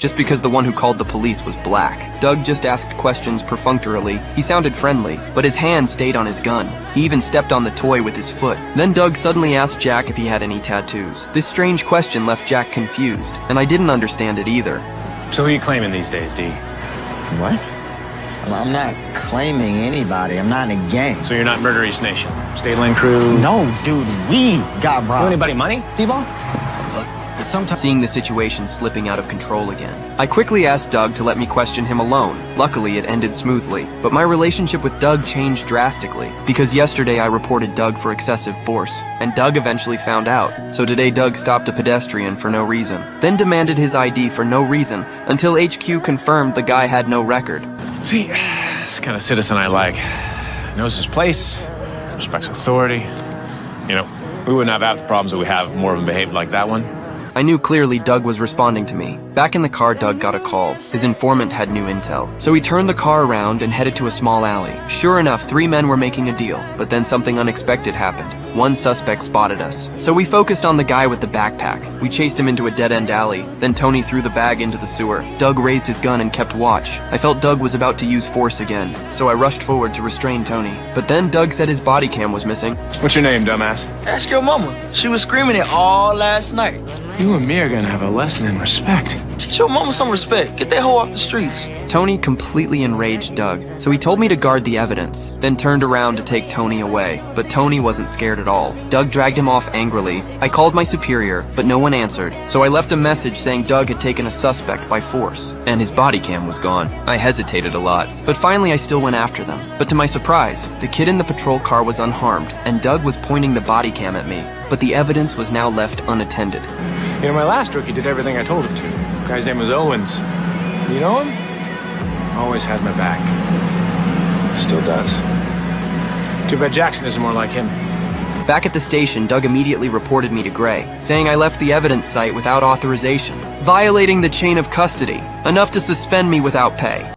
just because the one who called the police was black. Doug just asked questions perfunctorily. He sounded friendly, but his hand stayed on his gun. He even stepped on the toy with his foot. Then Doug suddenly asked Jack if he had any tattoos. This strange question left Jack confused, and I didn't understand it either. So who are you claiming these days, D? What? I'm not claiming anybody. I'm not in a gang. So you're not Murder East Nation? State Lane Crew? No, dude, we got robbed. Owe anybody money, D-Ball? Sometimes Seeing the situation slipping out of control again, I quickly asked Doug to let me question him alone. Luckily, it ended smoothly, but my relationship with Doug changed drastically, because yesterday I reported Doug for excessive force, and Doug eventually found out. So today Doug stopped a pedestrian for no reason, then demanded his ID for no reason, until HQ confirmed the guy had no record. See, this kind of citizen I like. Knows his place, respects authority. You know, we wouldn't have half the problems that we have if more of them behaved like that one. I knew clearly Doug was responding to me. Back in the car, Doug got a call. His informant had new intel. So he turned the car around and headed to a small alley. Sure enough, 3 men were making a deal, but then something unexpected happened. One suspect spotted us. So we focused on the guy with the backpack. We chased him into a dead-end alley. Then Tony threw the bag into the sewer. Doug raised his gun and kept watch. I felt Doug was about to use force again, so I rushed forward to restrain Tony. But then Doug said his body cam was missing. What's your name, dumbass? Ask your mama. She was screaming it all last night. You and me are gonna have a lesson in respect. Teach your mama some respect. Get that hoe off the streets. Tony completely enraged Doug, so he told me to guard the evidence, then turned around to take Tony away. But Tony wasn't scared at all. Doug dragged him off angrily. I called my superior, but no one answered, so I left a message saying Doug had taken a suspect by force, and his body cam was gone. I hesitated a lot, but finally I still went after them. But to my surprise, the kid in the patrol car was unharmed, and Doug was pointing the body cam at me, but the evidence was now left unattended. You know, my last rookie did everything I told him to. The guy's name was Owens. You know him? Always had my back. Still does. Too bad Jackson isn't more like him. Back at the station, Doug immediately reported me to Gray, saying I left the evidence site without authorization, violating the chain of custody, enough to suspend me without pay.